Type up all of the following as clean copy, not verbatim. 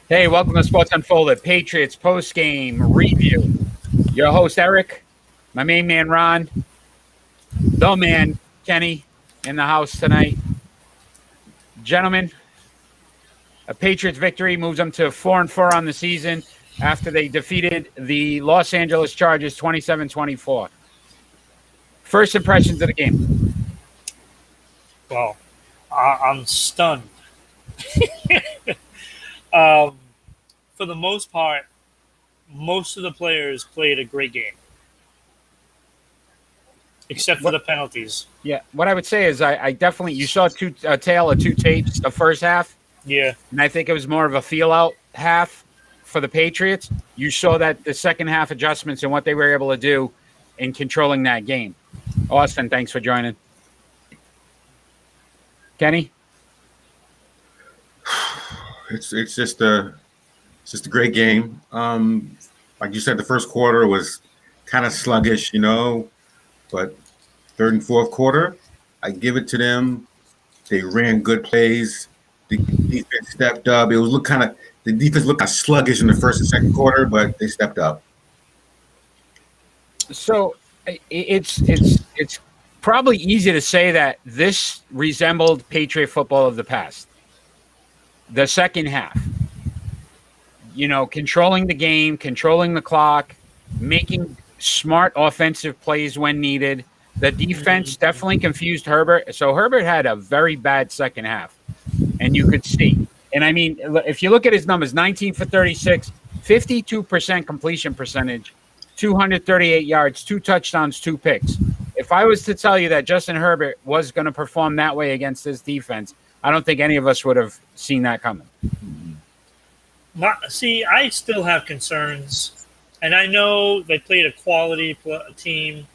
Hey, welcome to Sports Unfolded, Patriots post-game review. Your host, Eric, my main man, Ron, the man, Kenny, in the house tonight. Gentlemen, a Patriots victory moves them to 4-4 on the season after they defeated the Los Angeles Chargers 27-24. First impressions of the game. Well, I'm stunned. um, for the most part, most of the players played a great game, except for the penalties. Yeah, what I would say is I definitely, you saw a tale of two tapes the first half. Yeah. And I think it was more of a feel-out half for the Patriots. You saw that the second half adjustments and what they were able to do in controlling that game. Austin, thanks for joining. Kenny? It's just a great game. Like you said, the first quarter was kind of sluggish, but third and fourth quarter, I give it to them. They ran good plays. The defense stepped up. The defense looked kind of sluggish in the first and second quarter, but they stepped up. So it's probably easy to say that this resembled Patriot football of the past. The second half, controlling the game, controlling the clock, making smart offensive plays when needed. The defense definitely confused Herbert. So Herbert had a very bad second half, and you could see. And I mean, if you look at his numbers, 19 for 36, 52% completion percentage, 238 yards, 2 touchdowns, 2 picks. If I was to tell you that Justin Herbert was going to perform that way against this defense, I don't think any of us would have seen that coming. I still have concerns, and I know they played a quality team,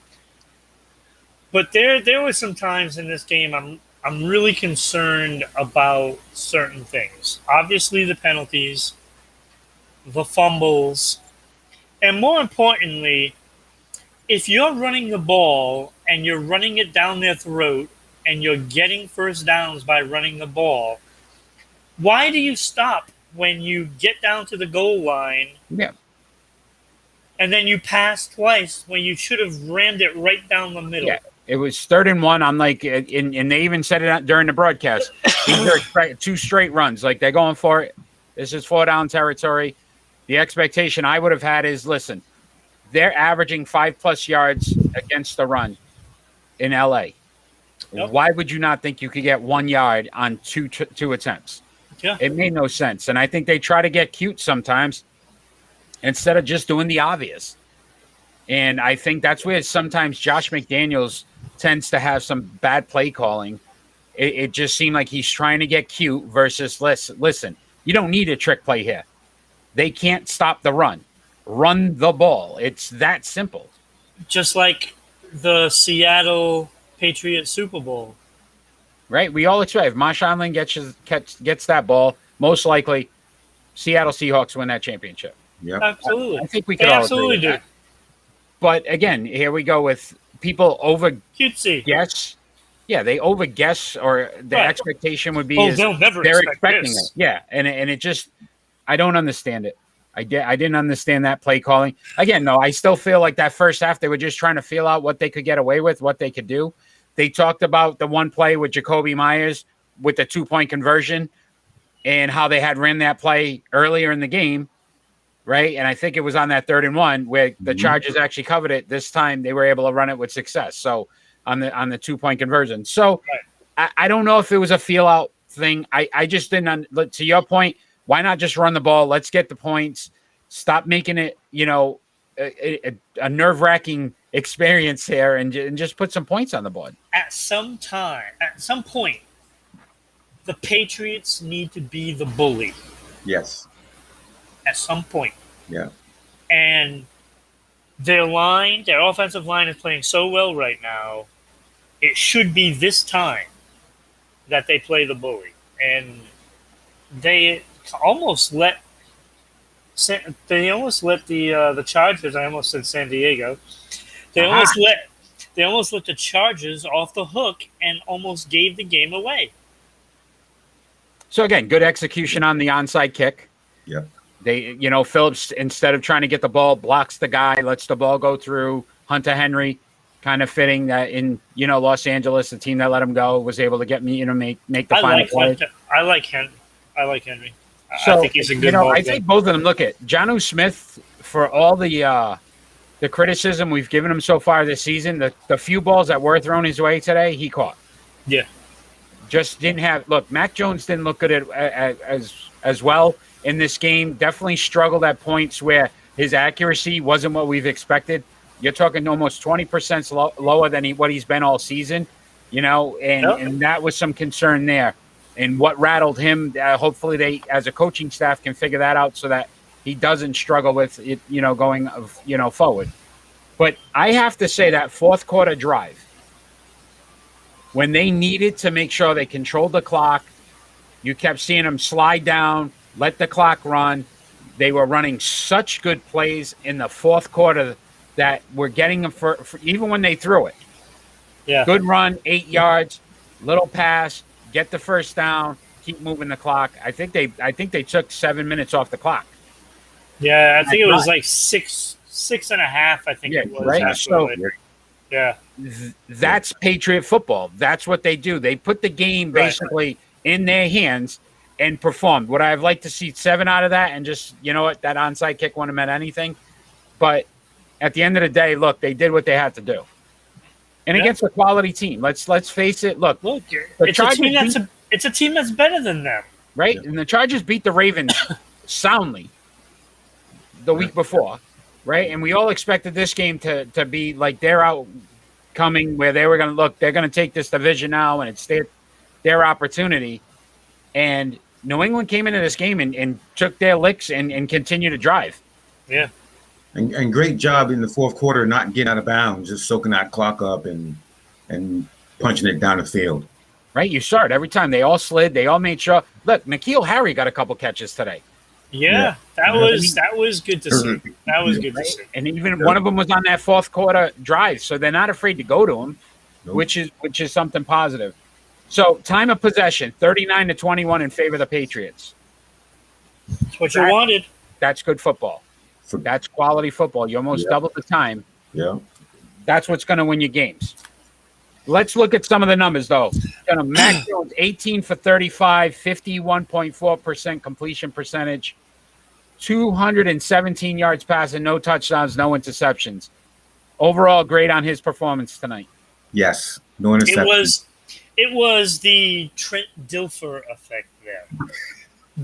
but there were some times in this game I'm really concerned about certain things. Obviously, the penalties, the fumbles, and more importantly, if you're running the ball and you're running it down their throat and you're getting first downs by running the ball, why do you stop when you get down to the goal line? Yeah. And then you pass twice when you should have rammed it right down the middle. Yeah. It was 3rd and 1. I'm like, and they even said it during the broadcast. These are 2 straight runs. Like, they're going for it. This is 4-down territory. The expectation I would have had is, listen, they're averaging 5+ yards against the run in LA. Yep. Why would you not think you could get 1 yard on two attempts? Yeah. It made no sense. And I think they try to get cute sometimes instead of just doing the obvious. And I think that's where sometimes Josh McDaniels tends to have some bad play calling. It just seemed like he's trying to get cute versus listen, you don't need a trick play here. They can't stop the run. Run the ball. It's that simple. Just like the Seattle Patriots Super Bowl. Right? We all expect if Marshawn Lynch gets that ball, most likely Seattle Seahawks win that championship. Yeah, absolutely. I think we could all absolutely agree with do. that. But again, here we go with people cutesy. Guess. Yeah, they overguess, or the expectation would be they'll never they're expect expecting this. it. Yeah, and it just, I don't understand it. I didn't understand that play calling. Again, no, I still feel like that first half they were just trying to feel out what they could get away with, what they could do. They talked about the one play with Jacoby Myers with the 2-point conversion and how they had ran that play earlier in the game, right? And I think it was on that 3rd and 1 where the Chargers actually covered it. This time they were able to run it with success. So on the 2-point conversion. So I don't know if it was a feel out thing. I just didn't. To your point, why not just run the ball? Let's get the points. Stop making it, a nerve-wracking experience here, and just put some points on the board. At some point, the Patriots need to be the bully. Yes. At some point. Yeah. And their offensive line is playing so well right now. It should be this time that they play the bully. And they almost let the Chargers. I almost said San Diego. They almost let the Chargers off the hook and almost gave the game away. So again, good execution on the onside kick. Yep. Phillips, instead of trying to get the ball, blocks the guy, lets the ball go through. Hunter Henry, kind of fitting that in, Los Angeles, the team that let him go was able to get me, make the final play. I like Henry. So, I think he's a good ball I player. think both of them. Look at Jonnu Smith, for all the criticism we've given him so far this season. The few balls that were thrown his way today, he caught. Yeah. Just didn't have. Look, Mac Jones didn't look good as well in this game. Definitely struggled at points where his accuracy wasn't what we've expected. You're talking almost 20% lower than what he's been all season, and that was some concern there. And what rattled him, hopefully they, as a coaching staff, can figure that out so that he doesn't struggle with it, going, forward. But I have to say that fourth quarter drive, when they needed to make sure they controlled the clock, you kept seeing them slide down, let the clock run. They were running such good plays in the fourth quarter that we're getting them for even when they threw it. Yeah. Good run, 8 yards, little pass, get the first down, keep moving the clock. I think they took 7 minutes off the clock. Yeah, I think it was like six and a half. I think it was. Right. So, yeah. That's Patriot football. That's what they do. They put the game basically in their hands and performed. Would I have liked to see 7 out of that and just, that onside kick wouldn't have meant anything? But at the end of the day, look, they did what they had to do. And against a quality team, let's face it. Look, it's a team that's better than them, right? And the Chargers beat the Ravens soundly the week before, right? And we all expected this game to be like their outcoming, where they were going to look. They're going to take this division now, and it's their opportunity. And New England came into this game and took their licks and continued to drive. Yeah. And great job in the fourth quarter, not getting out of bounds, just soaking that clock up and punching it down the field. Right, you saw it every time. They all slid. They all made sure. Look, N'Keal Harry got a couple catches today. Yeah, that was good to see. That was good to see. And even one of them was on that fourth quarter drive, so they're not afraid to go to him, which is something positive. So time of possession, 39-21 in favor of the Patriots. That's what you wanted. That's good football. That's quality football. You almost doubled the time. Yeah. That's what's going to win you games. Let's look at some of the numbers, though. Mac Jones, 18 for 35, 51.4% completion percentage, 217 yards passing, no touchdowns, no interceptions. Overall, great on his performance tonight. Yes, no interceptions. It was the Trent Dilfer effect there.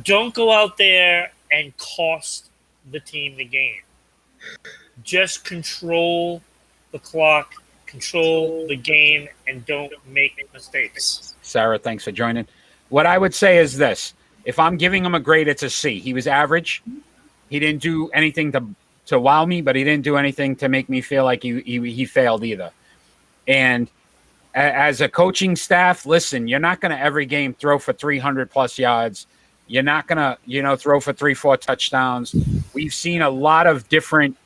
Don't go out there and cost the team the game. Just control the clock, control the game, and don't make mistakes. Sarah, thanks for joining. What I would say is this. If I'm giving him a grade, it's a C. He was average. He didn't do anything to wow me, but he didn't do anything to make me feel like he failed either. And as a coaching staff, listen, you're not going to every game throw for 300-plus yards. You're not going to, throw for 3-4 touchdowns. We've seen a lot of different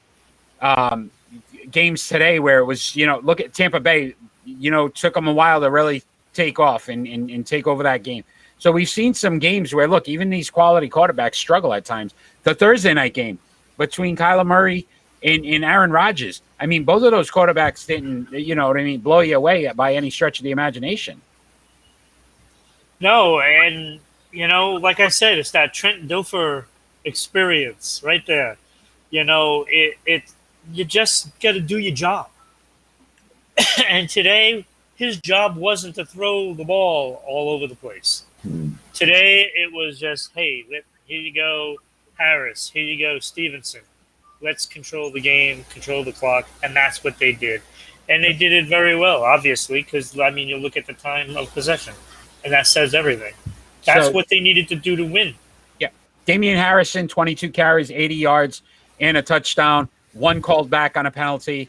games today where it was, look at Tampa Bay, took them a while to really take off and take over that game. So we've seen some games where, look, even these quality quarterbacks struggle at times. The Thursday night game between Kyler Murray and Aaron Rodgers. I mean, both of those quarterbacks didn't, blow you away by any stretch of the imagination. No, and like I said, it's that Trent Dilfer experience right there. You just got to do your job. And today, his job wasn't to throw the ball all over the place. Today, it was just, hey, here you go, Harris. Here you go, Stevenson. Let's control the game, control the clock, and that's what they did. And they did it very well, obviously, because, you look at the time of possession, and that says everything. That's what they needed to do to win. Yeah. Damian Harrison, 22 carries, 80 yards, and a touchdown. One called back on a penalty.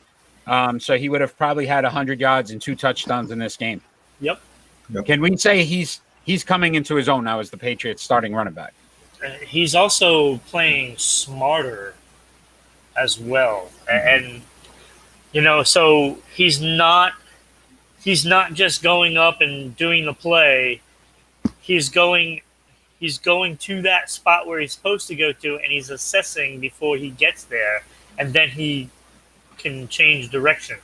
So he would have probably had 100 yards and 2 touchdowns in this game. Yep. Can we say he's coming into his own now as the Patriots starting running back? He's also playing smarter as well. And, so he's not just going up and doing the play. He's he's going to that spot where he's supposed to go to, and he's assessing before he gets there, and then he can change direction.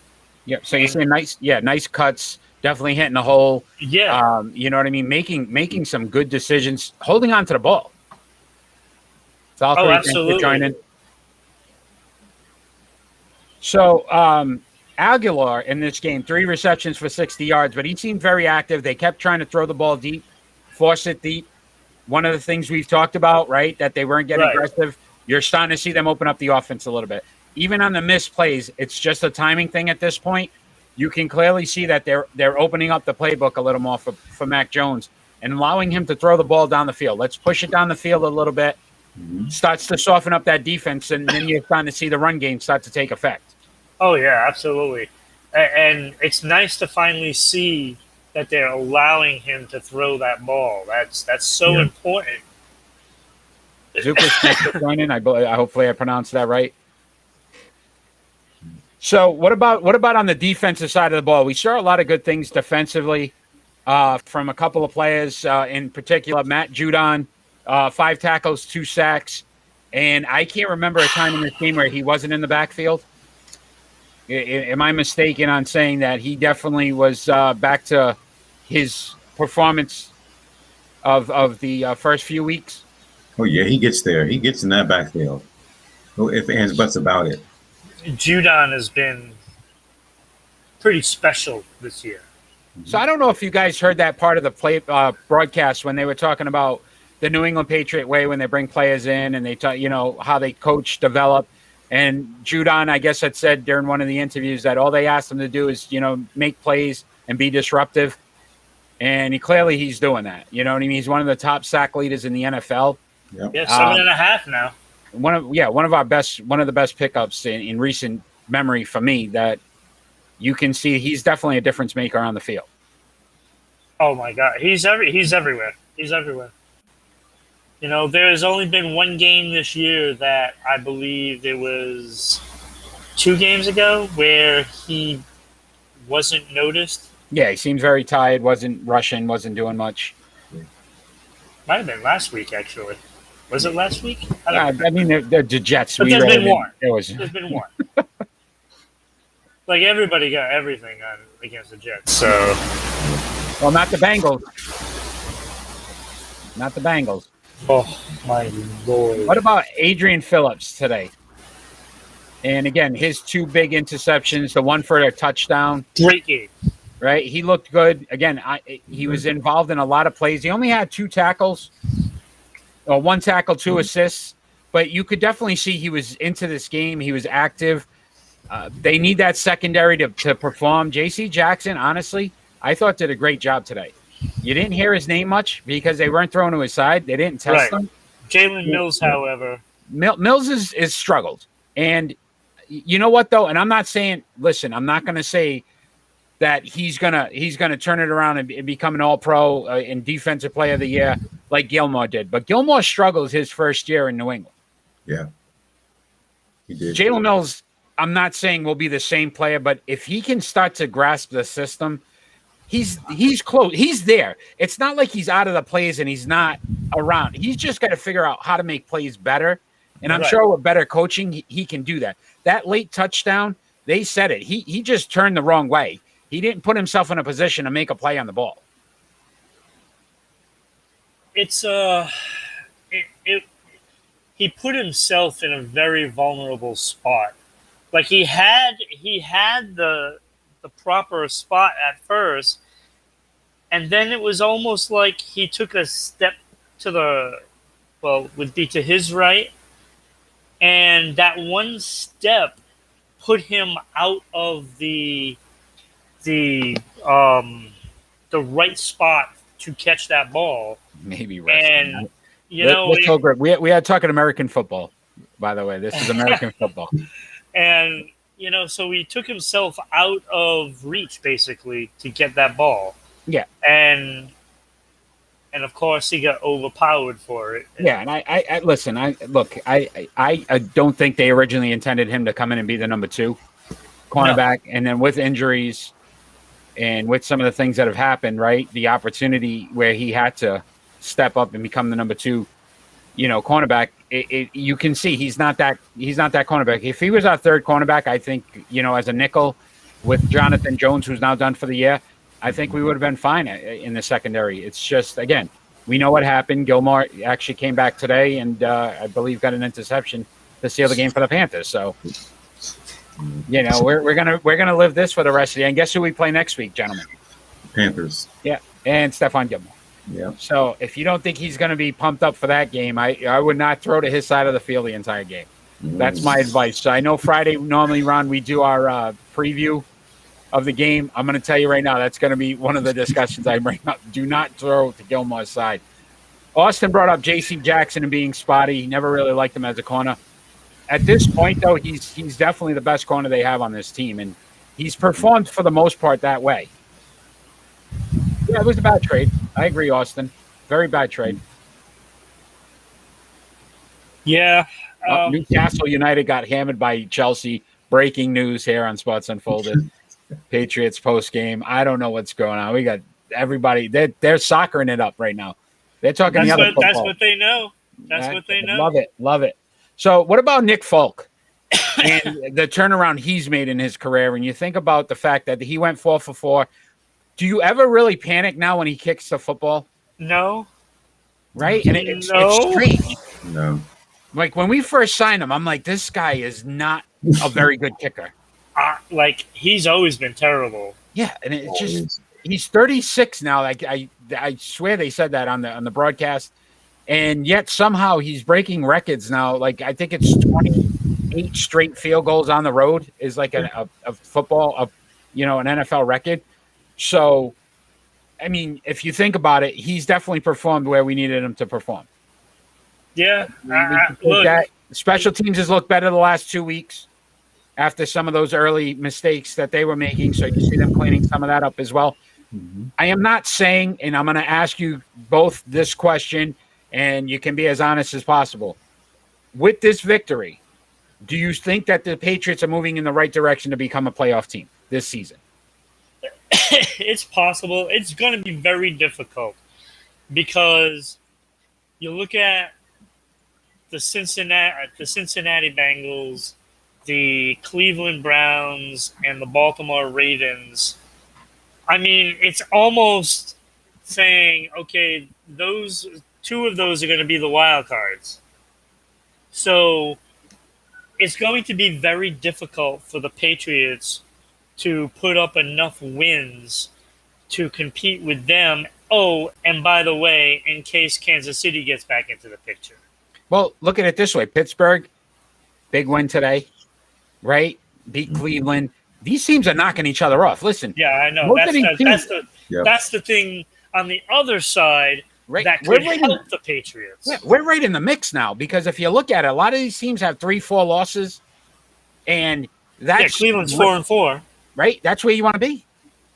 Yep. So you're saying nice cuts, definitely hitting the hole. Yeah. You know what I mean? Making some good decisions, holding on to the ball. So absolutely. For joining. So Aguilar in this game, 3 receptions for 60 yards, but he seemed very active. They kept trying to throw the ball deep, force it deep. One of the things we've talked about, right, that they weren't getting aggressive. You're starting to see them open up the offense a little bit. Even on the missed plays, it's just a timing thing at this point. You can clearly see that they're opening up the playbook a little more for Mac Jones and allowing him to throw the ball down the field. Let's push it down the field a little bit. Starts to soften up that defense, and then you're starting to see the run game start to take effect. Oh, yeah, absolutely. And it's nice to finally see that they're allowing him to throw that ball. That's so important. Zupas joining. Hopefully I pronounced that right. So what about on the defensive side of the ball? We saw a lot of good things defensively from a couple of players, in particular Matt Judon, 5 tackles, 2 sacks, and I can't remember a time in this game where he wasn't in the backfield. Am I mistaken on saying that he definitely was back to his performance of the first few weeks? Oh yeah, he gets there. He gets in that backfield. No ifs, ands, buts about it. Judon has been pretty special this year. So I don't know if you guys heard that part of the broadcast when they were talking about the New England Patriot way when they bring players in and they talk, how they coach, develop. And Judon, I guess, had said during one of the interviews that all they asked him to do is, make plays and be disruptive. And he's doing that. You know what I mean? He's one of the top sack leaders in the NFL. Yep. Yeah, 7.5 now. One of the best pickups in recent memory for me that you can see he's definitely a difference maker on the field. Oh my God, he's everywhere. He's everywhere. There has only been one game this year that I believe there was 2 games ago where he wasn't noticed. Yeah, he seems very tired, wasn't rushing, wasn't doing much. Might have been last week, actually. Was it last week? I mean, the Jets. But there's been one. There's been one. Like, everybody got everything on against the Jets, so... Well, not the Bengals. Not the Bengals. Oh, my Lord. What about Adrian Phillips today? And again, his 2 big interceptions, the one for a touchdown. Great game. Right? He looked good. Again, he was involved in a lot of plays. He only had 2 tackles, or 1 tackle, 2 assists. But you could definitely see he was into this game. He was active. They need that secondary to perform. J.C. Jackson, honestly, I thought did a great job today. You didn't hear his name much because they weren't throwing to his side. They didn't test him. Jalen Mills, however. Mills is struggled. And you know what, though? And I'm not saying – listen, I'm not going to say that he's gonna turn it around and become an all-pro and defensive player of the year like Gilmore did. But Gilmore struggled his first year in New England. Yeah. He did. Jalen Mills, I'm not saying will be the same player, but if he can start to grasp the system – He's close. He's there. It's not like he's out of the plays and he's not around. He's just got to figure out how to make plays better. And I'm sure with better coaching, he can do that. That late touchdown, they said it. He just turned the wrong way. He didn't put himself in a position to make a play on the ball. It's he put himself in a very vulnerable spot. Like he had the proper spot at first, and then it was almost like he took a step to would be to his right, and that one step put him out of the right spot to catch that ball. Maybe and we are talking American football, by the way. This is American football, and so he took himself out of reach, basically, to get that ball. Yeah. And of course, he got overpowered for it. Yeah, and I listen, I don't think they originally intended him to come in and be the number 2 cornerback. No. And then with injuries and with some of the things that have happened, right, the opportunity where he had to step up and become the number 2, cornerback. You can see he's not that cornerback. If he was our third cornerback, I think, as a nickel with Jonathan Jones, who's now done for the year, I think we would have been fine in the secondary. It's just, again, we know what happened. Gilmore actually came back today and I believe got an interception to seal the game for the Panthers. So, we're gonna live this for the rest of the year. And guess who we play next week, gentlemen? Panthers. Yeah, and Stephon Gilmore. Yeah. So if you don't think he's going to be pumped up for that game, I would not throw to his side of the field the entire game. That's my advice. So I know Friday normally, Ron, we do our preview of the game. I'm going to tell you right now, that's going to be one of the discussions I bring up. Do not throw to Gilmore's side. Austin brought up J.C. Jackson and being spotty. He never really liked him as a corner. At this point, though, he's definitely the best corner they have on this team, and he's performed for the most part that way. Yeah, it was a bad trade. I agree, Austin. Very bad trade. Yeah. Newcastle United got hammered by Chelsea. Breaking news here on Sports Unfolded. Patriots post game. I don't know what's going on. We got everybody. They're soccering it up right now. They're talking the other football. That's what they know. That's what they know. Love it. So what about Nick Folk and the turnaround he's made in his career? When you think about the fact that he went 4 for 4, do you ever really panic now when he kicks the football? No. Right? And it's strange. No. Like when we first signed him, I'm like, this guy is not a very good kicker. He's always been terrible. Yeah, and it's just he's 36 now. Like I swear they said that on the broadcast, and yet somehow he's breaking records now. Like I think it's 28 straight field goals on the road is like a football, an NFL record. So, I mean, if you think about it, he's definitely performed where we needed him to perform. Yeah. Look, special teams has looked better the last 2 weeks after some of those early mistakes that they were making. So you see them cleaning some of that up as well. Mm-hmm. I am not saying, and I'm going to ask you both this question, and you can be as honest as possible. With this victory, do you think that the Patriots are moving in the right direction to become a playoff team this season? It's possible. It's going to be very difficult because you look at the Cincinnati Bengals, the Cleveland Browns, and the Baltimore Ravens. I mean, it's almost saying, okay, those two of those are going to be the wild cards. So it's going to be very difficult for the Patriots to put up enough wins to compete with them. Oh, and by the way, in case Kansas City gets back into the picture. Well, look at it this way. Pittsburgh, big win today, right? Beat Cleveland. These teams are knocking each other off. Listen. Yeah, I know. That's the thing on the other side that could help the Patriots. Yeah, we're right in the mix now because if you look at it, a lot of these teams have 3-4 losses, and that's Cleveland's 4-4. Right? That's where you want to be.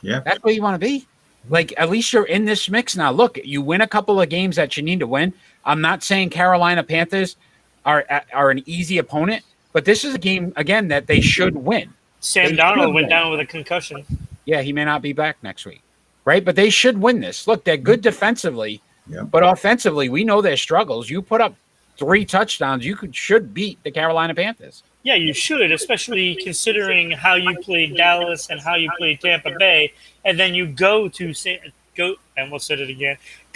Yeah. That's where you want to be. Like, at least you're in this mix now. Look, you win a couple of games that you need to win. I'm not saying Carolina Panthers are an easy opponent, but this is a game, again, that they should win. Sam Darnold went down with a concussion. Yeah, he may not be back next week. Right? But they should win this. Look, they're good defensively, but offensively, we know their struggles. You put up 3 touchdowns, you should beat the Carolina Panthers. Yeah, you should, especially considering how you played Dallas and how you played Tampa Bay, and then you go to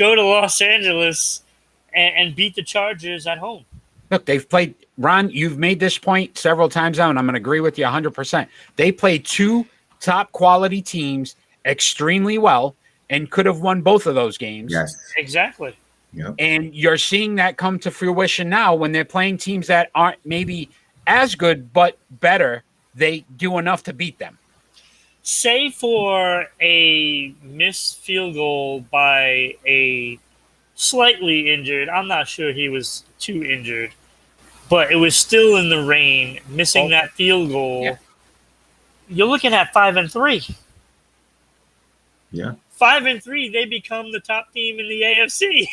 Los Angeles and beat the Chargers at home. Look, they've played – Ron, you've made this point several times now, and I'm going to agree with you 100%. They played 2 top-quality teams extremely well and could have won both of those games. Yes. Exactly. Yep. And you're seeing that come to fruition now when they're playing teams that aren't maybe – as good, but better, they do enough to beat them. Say for a missed field goal by a slightly injured, I'm not sure he was too injured, but it was still in the rain, missing that field goal. Yeah. You're looking at 5-3. Yeah. 5-3, they become the top team in the AFC,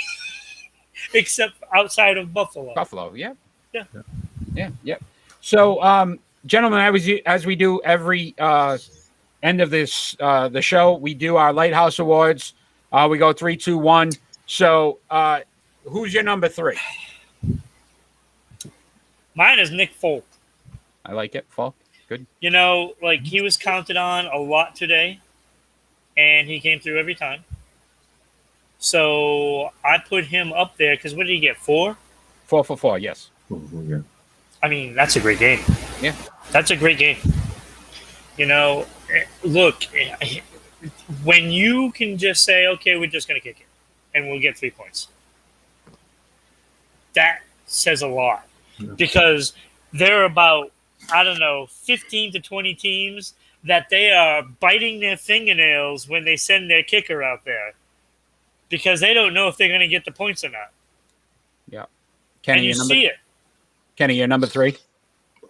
except outside of Buffalo. Yeah. So, gentlemen, as we do every end of this the show, we do our Lighthouse Awards. We go 3, 2, 1. So, who's your number 3? Mine is Nick Folk. I like it. Falk. Good. You know, like he was counted on a lot today, and he came through every time. So I put him up there because what did he get? 4? 4 for 4. Yes. Yeah. I mean, that's a great game. Yeah. That's a great game. You know, look, when you can just say, okay, we're just going to kick it and we'll get 3 points, that says a lot. Because there are about, 15 to 20 teams that they are biting their fingernails when they send their kicker out there because they don't know if they're going to get the points or not. Yeah. Kenny, and you see it. Kenny, you're number 3?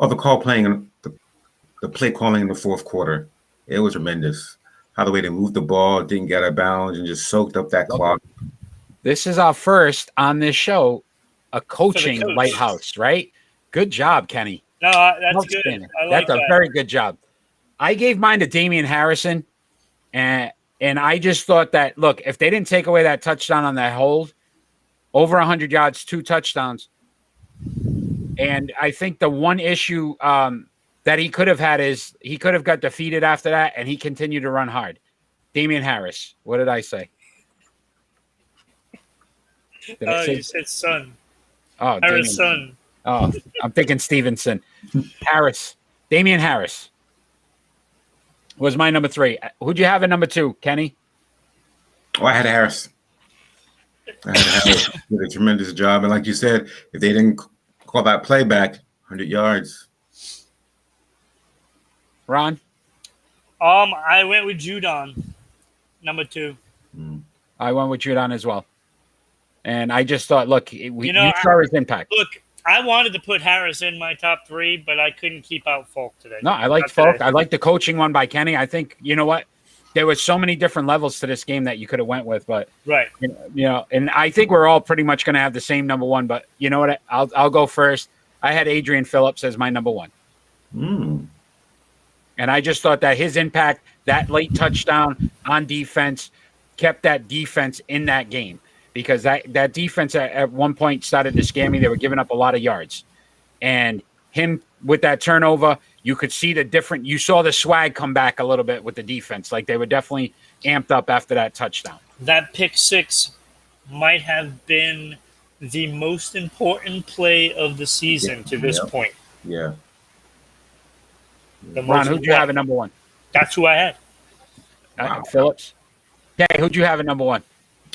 Oh, the play calling in the fourth quarter. It was tremendous. How the way they moved the ball, didn't get out of bounds, and just soaked up that clock. This is our first on this show, a coaching lighthouse, right? Good job, Kenny. No, that's good. I like that's a very good job. I gave mine to Damian Harrison, and I just thought that, look, if they didn't take away that touchdown on that hold, over 100 yards, 2 touchdowns. And I think the one issue that he could have had is he could have got defeated after that, and he continued to run hard. Damian Harris. What did I say? You said son. Oh, Harris' son. Oh, I'm thinking Stevenson. Harris. Damian Harris was my number 3. Who'd you have at number 2, Kenny? Oh, I had Harris. Harris did a tremendous job. And like you said, if they didn't call that play back, 100 yards. Ron? I went with Judon, number 2. I went with Judon as well. And I just thought, look, you saw his impact. Look, I wanted to put Harris in my top 3, but I couldn't keep out Folk today. No, I liked Folk. I liked the coaching one by Kenny. I think, you know what? There was so many different levels to this game that you could have went with, but right, and I think we're all pretty much going to have the same number 1. But you know what? I'll go first. I had Adrian Phillips as my number 1, and I just thought that his impact, that late touchdown on defense, kept that defense in that game because that defense at one point started to scare me. They were giving up a lot of yards, and him with that turnover. You could see you saw the swag come back a little bit with the defense. Like they were definitely amped up after that touchdown. That pick 6 might have been the most important play of the season to this point. Yeah. Ron, who'd you have at number 1? That's who I had. Wow. Phillips. Okay, who'd you have at number 1?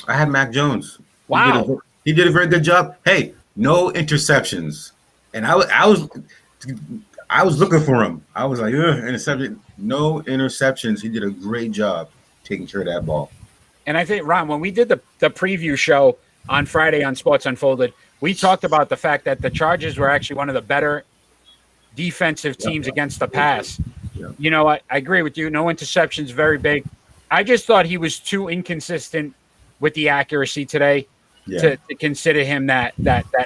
I had Mac Jones. Wow. He did a very good job. Hey, no interceptions. And I was looking for him. I was like, interception. No interceptions. He did a great job taking care of that ball. And I think, Ron, when we did the preview show on Friday on Sports Unfolded, we talked about the fact that the Chargers were actually one of the better defensive teams against the pass. Yeah. You know what? I agree with you. No interceptions, very big. I just thought he was too inconsistent with the accuracy today to consider him that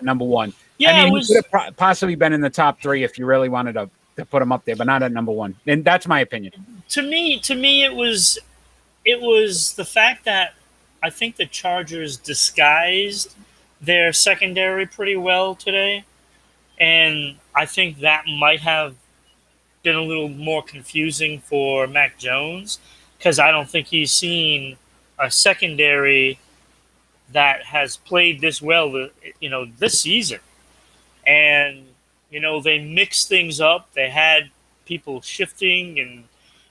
number 1. Yeah, I mean, he could have possibly been in the top 3 if you really wanted to put him up there, but not at number 1. And that's my opinion. To me, it was the fact that I think the Chargers disguised their secondary pretty well today, and I think that might have been a little more confusing for Mac Jones because I don't think he's seen a secondary that has played this well, this season. And, they mixed things up. They had people shifting and,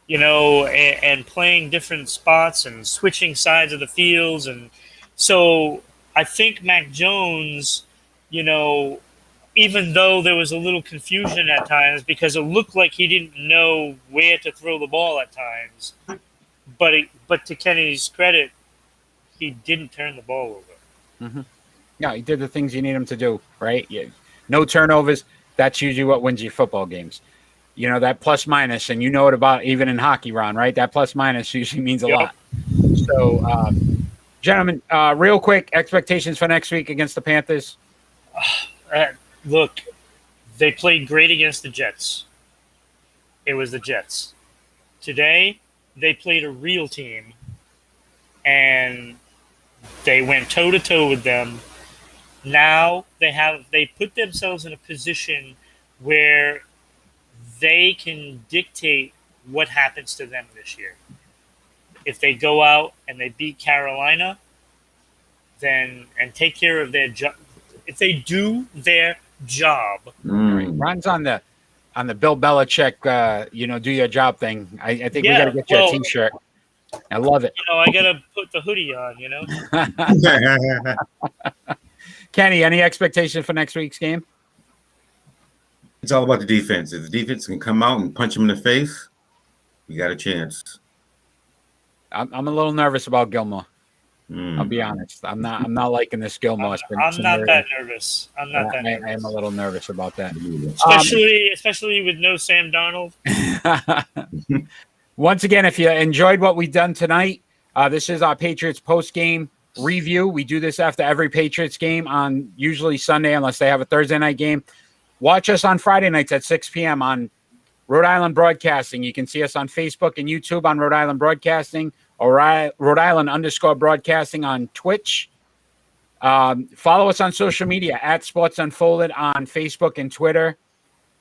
and playing different spots and switching sides of the fields. And so I think Mac Jones, even though there was a little confusion at times because it looked like he didn't know where to throw the ball at times, but to Kenny's credit, he didn't turn the ball over. Mm-hmm. Yeah, he did the things you need him to do, right? Yeah. No turnovers. That's usually what wins you football games. That plus minus, and you know it about even in hockey, Ron, right? That plus minus usually means a lot. So, gentlemen, real quick, expectations for next week against the Panthers? Look, they played great against the Jets. It was the Jets. Today, they played a real team, and They went toe to toe with them. Now they put themselves in a position where they can dictate what happens to them this year. If they go out and they beat Carolina, then and take care of their job, if they do their job, Ron's on the Bill Belichick, do your job thing. I think we got to get you a T-shirt. I love it. I got to put the hoodie on. Kenny, any expectation for next week's game? It's all about the defense. If the defense can come out and punch him in the face, we got a chance. I'm a little nervous about Gilmore. I'll be honest. I'm not liking this Gilmore. I'm not that nervous. I'm not that nervous. I am a little nervous about that. Especially with no Sam Darnold. Once again, if you enjoyed what we've done tonight, this is our Patriots post-game review. We do this after every Patriots game on usually Sunday, unless they have a Thursday night game. Watch us on Friday nights at 6 p.m. on Rhode Island Broadcasting. You can see us on Facebook and YouTube on Rhode Island Broadcasting, or Rhode Island _broadcasting on Twitch. Follow us on social media at Sports Unfolded on Facebook and Twitter,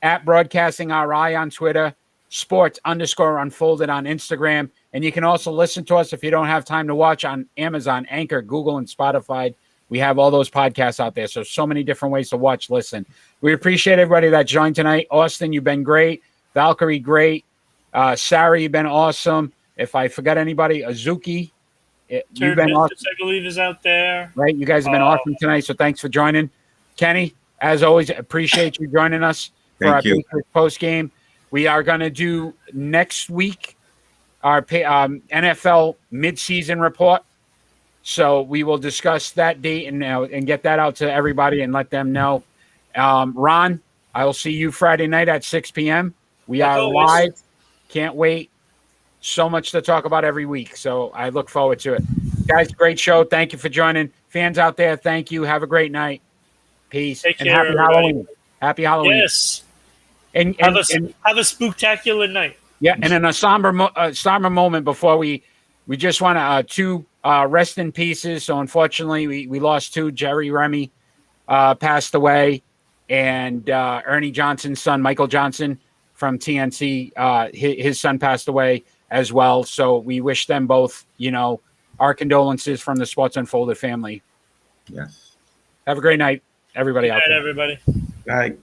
at Broadcasting RI on Twitter, Sports _Unfolded on Instagram. And you can also listen to us if you don't have time to watch on Amazon, Anchor, Google, and Spotify. We have all those podcasts out there. So many different ways to watch, listen. We appreciate everybody that joined tonight. Austin, you've been great. Valkyrie, great. Sarah, you've been awesome. If I forgot anybody, Azuki, you've been awesome. I believe is out there. Right, you guys have been awesome tonight, so thanks for joining. Kenny, as always, appreciate you joining us for our post game. We are going to do next week our NFL midseason report. So we will discuss that date and get that out to everybody and let them know. Ron, I will see you Friday night at 6 p.m. We are live. Can't wait. So much to talk about every week. So I look forward to it. Guys, great show. Thank you for joining. Fans out there, thank you. Have a great night. Peace. Take and care, happy everybody. Halloween. Happy Halloween. Yes. And have a spooktacular night. Yeah, and in a somber moment before we just want to two rest in pieces. So unfortunately, we lost two. Jerry Remy passed away, and Ernie Johnson's son, Michael Johnson from TNC, his son passed away as well. So we wish them both, our condolences from the Sports Unfolded family. Yes. Have a great night, everybody out there. Everybody. Bye.